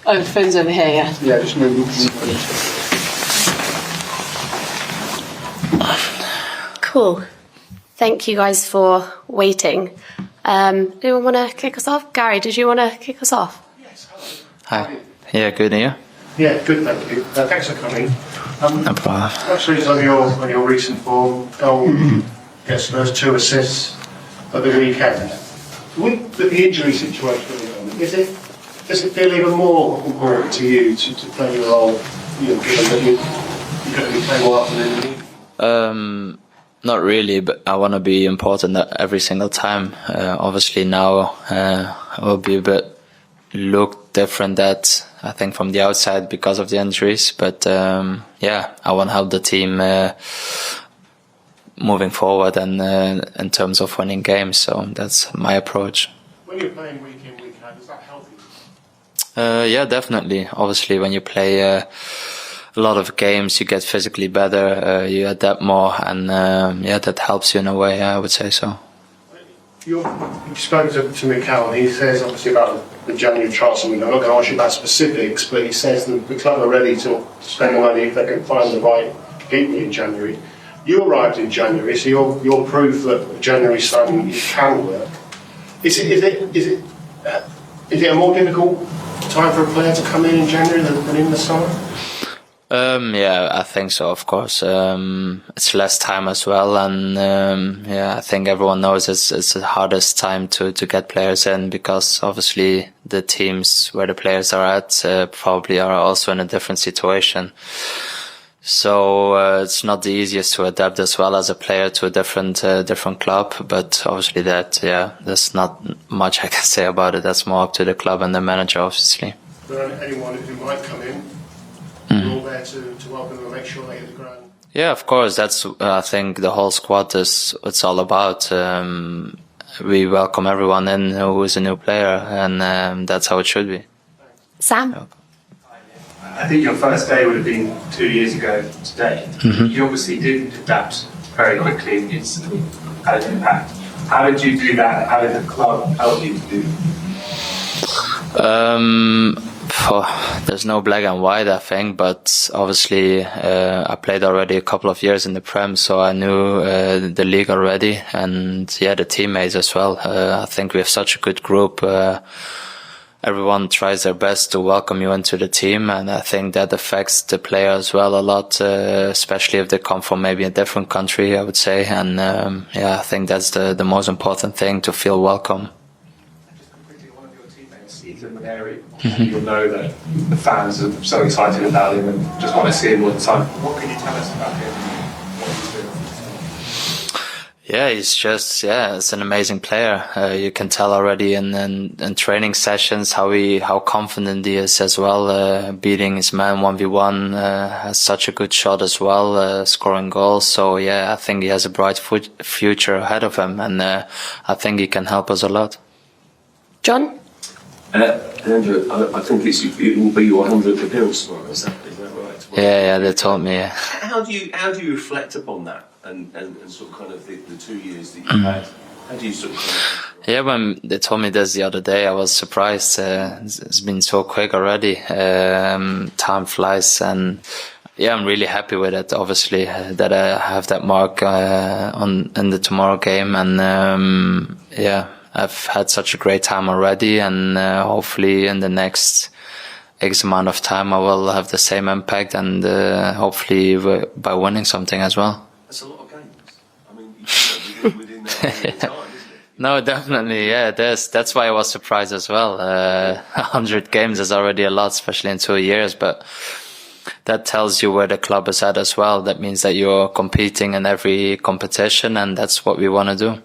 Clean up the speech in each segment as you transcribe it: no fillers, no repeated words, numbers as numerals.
Oh, the phone's over here, yeah. Yeah, just move. Cool. Thank you guys for waiting. Anyone want to kick us off? Gary, did you want to kick us off? Yes. Hi. Yeah, good, and you? Yeah, good, thank you. Thanks for coming. No problem. Actually, on your recent form, goal, gets those 2 assists at the weekend. With the injury situation, does it feel even more important to you to play your role, given that you're going to be playing more often in the league? Not really, but I want to be important every single time. Obviously now it will be a bit look different that I think from the outside because of the injuries. But yeah, I want to help the team moving forward and in terms of winning games. So that's my approach. When you're playing week in, week out, does that help you? Yeah, definitely. Obviously, when you play a lot of games, you get physically better, you adapt more, and yeah, that helps you in a way, I would say so. You've spoken to Mikel, and he says obviously about the January transfer window. I'm not going to ask you about specifics, but he says that the club are ready to spend the money if they can find the right people in January. You arrived in January, so you're proof that January signing can work. Is it a more difficult time for a player to come in January than in the summer? Yeah, I think so, of course. It's less time as well, and yeah, I think everyone knows it's the hardest time to get players in, because obviously the teams where the players are at probably are also in a different situation. So it's not the easiest to adapt as well as a player to a different club, but obviously there's not much I can say about it. That's more up to the club and the manager, obviously. Is there anyone who might come in? You're all there to welcome them and make sure they hit the ground? Yeah, of course. That's I think the whole squad it's all about. We welcome everyone in who is a new player, and that's how it should be. Sam? Yeah. I think your first day would have been 2 years ago today. Mm-hmm. You obviously did adapt very quickly and instantly, had an impact. How did you do that? How did the club help you to do there's no black and white, I think, but obviously I played already a couple of years in the Prem, so I knew the league already, and yeah, the teammates as well. I think we have such a good group. Everyone tries their best to welcome you into the team, and I think that affects the player as well a lot, especially if they come from maybe a different country, I would say. And yeah, I think that's the most important thing, to feel welcome. Just quickly, one of your teammates, Nwaneri, you'll know that the fans are so excited about him and just want to see him all the time. What can you tell us about him? What he's doing? Yeah, he's just, it's an amazing player. You can tell already in training sessions how confident he is as well, beating his man 1v1, has such a good shot as well, scoring goals. So yeah, I think he has a bright future ahead of him, and I think he can help us a lot. John? Andrew, I think it will be your 100th appearance tomorrow, is that right? Yeah, they told me, yeah. How do you reflect upon that and sort of kind of the 2 years that you've had? How do you sort of Yeah, when they told me this the other day, I was surprised. It's been so quick already. Time flies, and yeah, I'm really happy with it, obviously, that I have that mark in the tomorrow game, and yeah, I've had such a great time already, and hopefully in the next X amount of time I will have the same impact, and hopefully by winning something as well. That's a lot of games. I mean, within that time, isn't it? No, definitely, yeah, it is. That's why I was surprised as well. 100 games is already a lot, especially in 2 years, but that tells you where the club is at as well. That means that you're competing in every competition, and that's what we want to do.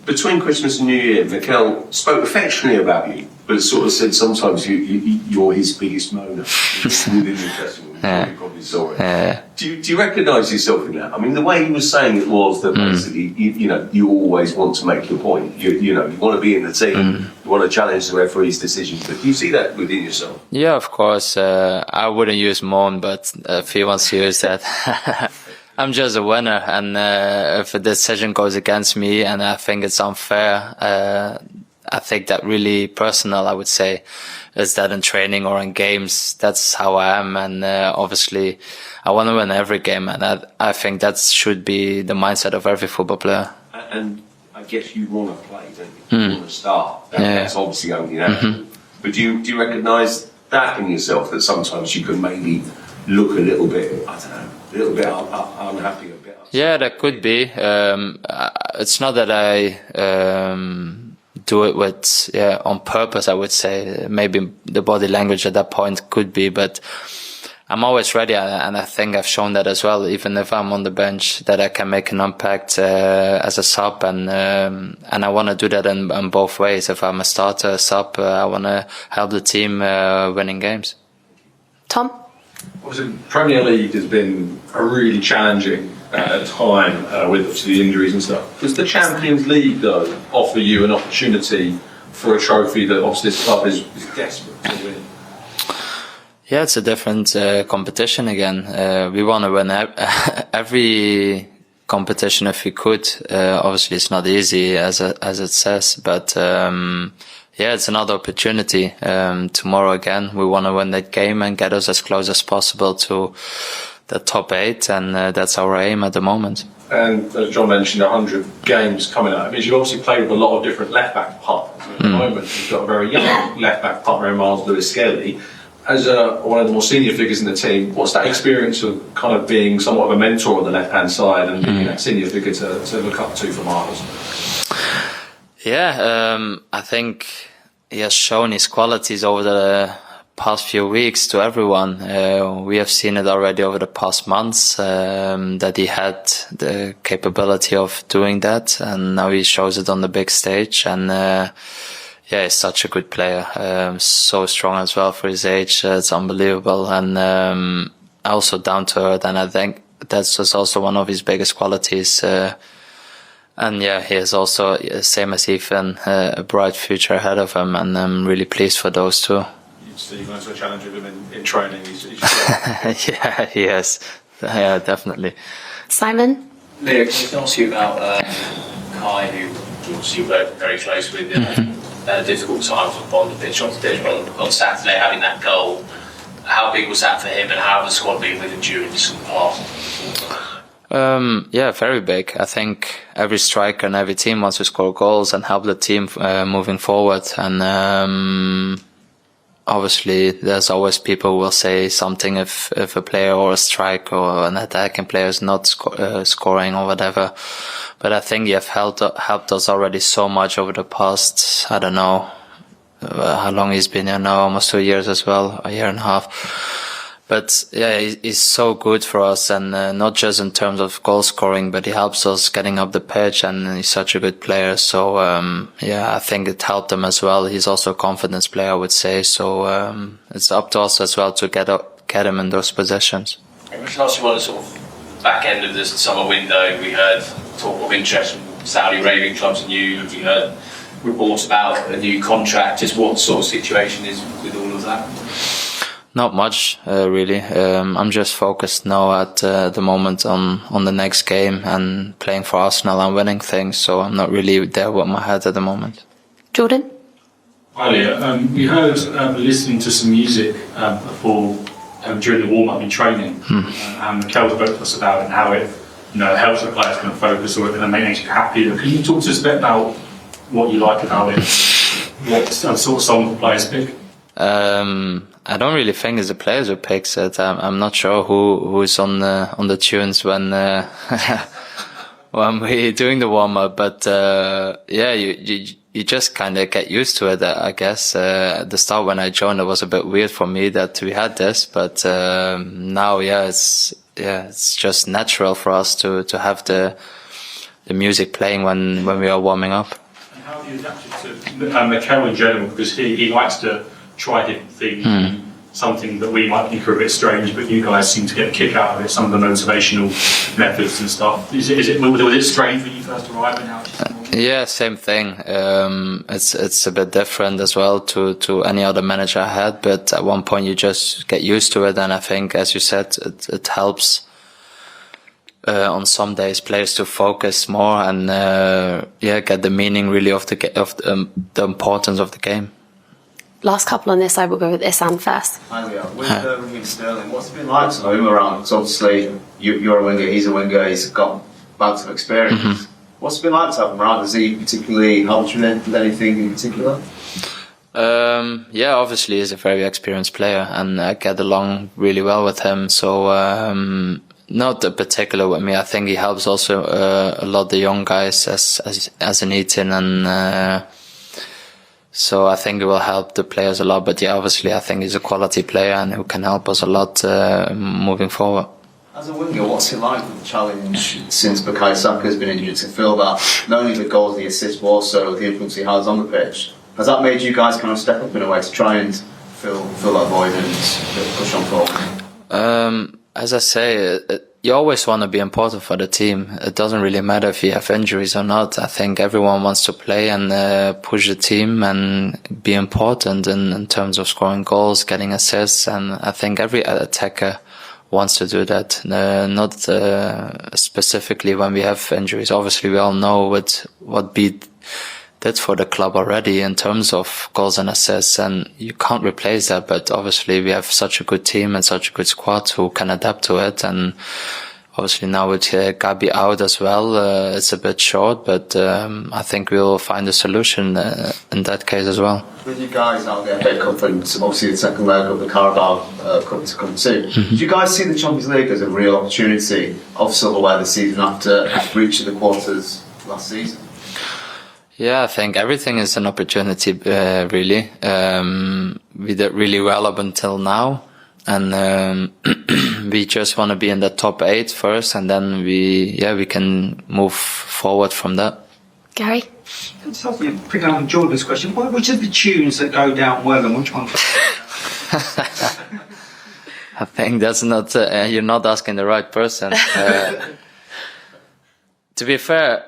Between Christmas and New Year, Mikel spoke affectionately about you, but sort of said sometimes you're his biggest moaner within the dressing room. You probably saw it. Yeah. Do you recognise yourself in that? I mean, the way he was saying it was that basically, you always want to make your point. You want to be in the team. You want to challenge the referee's decisions. But do you see that within yourself? Yeah, of course. I wouldn't use moan, but if he wants to use that. I'm just a winner, and if a decision goes against me and I think it's unfair, I think that really personal, I would say, is that in training or in games, that's how I am. And obviously I want to win every game, and I think that should be the mindset of every football player. And I guess you want to play, don't you? You want to start. That's obviously only natural. But do you recognise that in yourself, that sometimes you can maybe look a little bit, I don't know, a little bit unhappy, a bit upset? Yeah, that could be. It's not that I do it with on purpose, I would say. Maybe the body language at that point could be, but I'm always ready, and I think I've shown that as well. Even if I'm on the bench, that I can make an impact as a sub, and I want to do that in both ways. If I'm a starter, a sub, I want to help the team winning games. Tom? Obviously, Premier League has been a really challenging time with obviously the injuries and stuff. Does the Champions League, though, offer you an opportunity for a trophy that obviously this club is desperate to win? Yeah, it's a different competition again. We want to win every competition if we could. Obviously, it's not easy as it says, but yeah, it's another opportunity. Tomorrow again, we want to win that game and get us as close as possible to the top 8, and that's our aim at the moment. And as John mentioned, 100 games coming up. I mean, you've obviously played with a lot of different left-back partners. At the moment, you've got a very young left-back partner in Miles Lewis-Skelly. As one of the more senior figures in the team, what's that experience of kind of being somewhat of a mentor on the left-hand side and being that senior figure to look up to for Miles? Yeah, I think he has shown his qualities over the past few weeks to everyone. We have seen it already over the past months, that he had the capability of doing that, and now he shows it on the big stage. And yeah, he's such a good player, so strong as well for his age. It's unbelievable, and also down to earth. And I think that's just also one of his biggest qualities. And yeah, he is also, same as Ethan, a bright future ahead of him, and I'm really pleased for those two. You've gone into a challenge with him in training. Yeah, he is. Yeah, definitely. Simon? Leo, can I ask you about Kai, who obviously worked very close with difficult times on the pitch, on the pitch on Saturday, having that goal. How big was that for him, and how has the squad been with him during this past? Yeah, very big. I think every striker and every team wants to score goals and help the team moving forward. And obviously, there's always people who will say something if a player or a striker or an attacking player is not scoring or whatever. But I think you have helped us already so much over the past, I don't know how long he's been here now, almost 2 years as well, a year and a half. But yeah, he's so good for us, and not just in terms of goal scoring, but he helps us getting up the pitch, and he's such a good player. So yeah, I think it helped him as well. He's also a confidence player, I would say. So it's up to us as well to get him in those positions. I was asking you on the sort of back end of this summer window, we heard talk of interest from Saudi Arabian clubs in you. We heard reports about a new contract. Just what sort of situation is with all of that? Not much, really. I'm just focused now at the moment on the next game and playing for Arsenal and winning things. So I'm not really there with my head at the moment. Jordan? Hi, Leah. We heard listening to some music before during the warm-up in training, and Mikel spoke to us about it and how it, helps the players kind of focus, or it kind of makes you happier. Can you talk to us a bit about what you like about it? What sort of song the players pick? I don't really think it's the players who picks it. I'm not sure who's on the tunes when when we're doing the warm up. But yeah, you just kind of get used to it. I guess at the start when I joined, it was a bit weird for me that we had this. But now, it's just natural for us to have the music playing when we are warming up. And how have you adapted to Mikel in general? Because he likes to try different things, something that we might think are a bit strange, but you guys seem to get a kick out of it, some of the motivational methods and stuff. Was it strange when you first arrived? Yeah, same thing. It's a bit different as well to any other manager I had, but at one point you just get used to it, and I think, as you said, it helps on some days players to focus more and get the meaning really of the importance of the game. Last couple on this side, we'll go with Isan first. Hi Leo, with Raheem Sterling, what's it been like to know him around? Because obviously you're a winger, he's a winger, he's got bags of experience. What's it been like to have him around? Has he particularly helped you with anything in particular? Obviously he's a very experienced player and I get along really well with him. So not in particular with me. I think he helps also a lot the young guys as an Ethan and so I think it will help the players a lot. But yeah, obviously I think he's a quality player and who can help us a lot moving forward. As a winger, what's it like with the challenge since Bukayo Saka has been injured to fill that, not only the goals, the assists, but also the influence he has on the pitch? Has that made you guys kind of step up in a way to try and fill that void and push on forward? As I say, you always want to be important for the team. It doesn't really matter if you have injuries or not. I think everyone wants to play and push the team and be important in terms of scoring goals, getting assists, and I think every attacker wants to do that. Not specifically when we have injuries. Obviously, we all know what beat did for the club already in terms of goals and assists, and you can't replace that. But obviously we have such a good team and such a good squad who can adapt to it, and obviously now with Gabi out as well, it's a bit short, but I think we'll find a solution in that case as well. With you guys now the FA Cup and obviously the second leg of the Carabao Cup to come soon, do you guys see the Champions League as a real opportunity of Silverware this season after reaching the quarters last season? Yeah, I think everything is an opportunity, really. We did really well up until now, and we just want to be in the top 8 first, and then we can move forward from that. Gary? Picking up on Jordan's question, which of the tunes that go down well and which ones? I think that's not, you're not asking the right person. To be fair,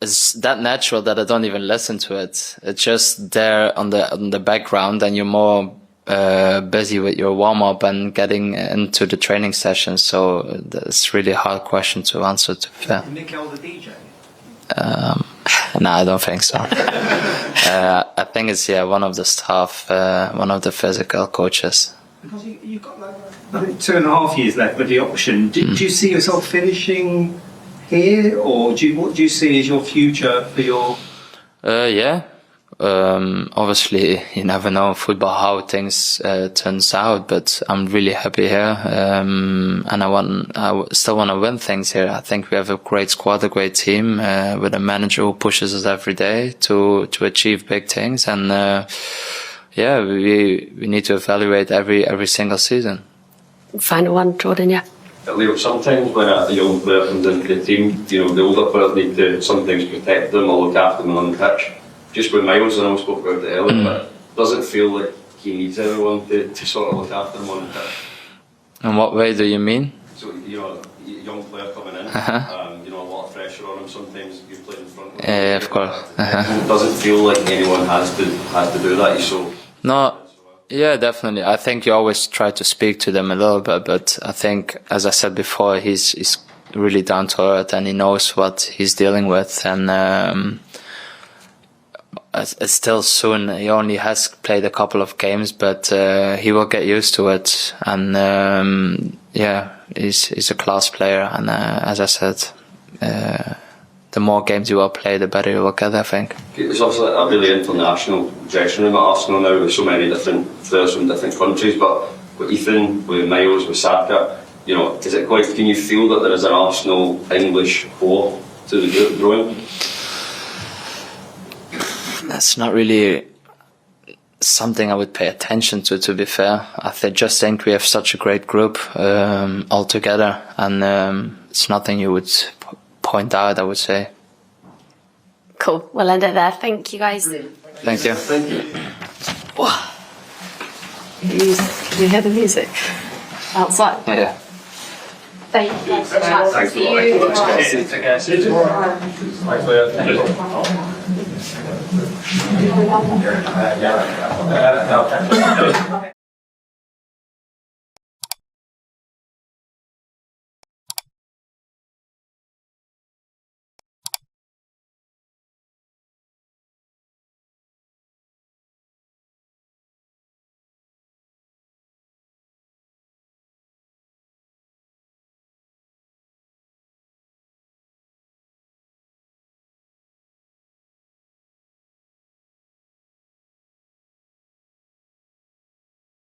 it's that natural that I don't even listen to it. It's just there on the background, and you're more busy with your warm up and getting into the training sessions. So it's really a hard question to answer. To be fair. Mikel the DJ. No, I don't think so. I think it's one of the staff, one of the physical coaches. Because you've got I think 2.5 years left with the option. Do you see yourself finishing here, or what do you see as your future for your? Obviously you never know in football how things turns out, but I'm really happy here, and I still want to win things here. I think we have a great squad, a great team, with a manager who pushes us every day to achieve big things, and we need to evaluate every single season. Final one, Jordan. Yeah. Leo, sometimes when a young player comes into the team, the older players need to sometimes protect them or look after them on the pitch. Just with Miles, I know we spoke about it earlier, but does it feel like he needs everyone to sort of look after him on the pitch? In what way do you mean? So, a young player coming in, a lot of pressure on him sometimes, you play in front of him. Yeah, of course. Does it feel like anyone has to do that? No. Yeah, definitely. I think you always try to speak to them a little bit, but I think, as I said before, he's really down to earth and he knows what he's dealing with, and it's still soon. He only has played a couple of games, but he will get used to it, and he's a class player, and as I said, the more games you will play, the better you will get, I think. It's also a really international dressing room at Arsenal now, with so many different players from different countries, but with Ethan, with Miles, with Saka, is it quite, can you feel that there is an Arsenal English core to the group growing? That's not really something I would pay attention to be fair. I just think we have such a great group all together, and it's nothing you would point out, I would say. Cool. We'll end it there. Thank you, guys. Thank you. Thank you. Can you hear the music outside? Yeah. Thank you. Thanks a lot. See you.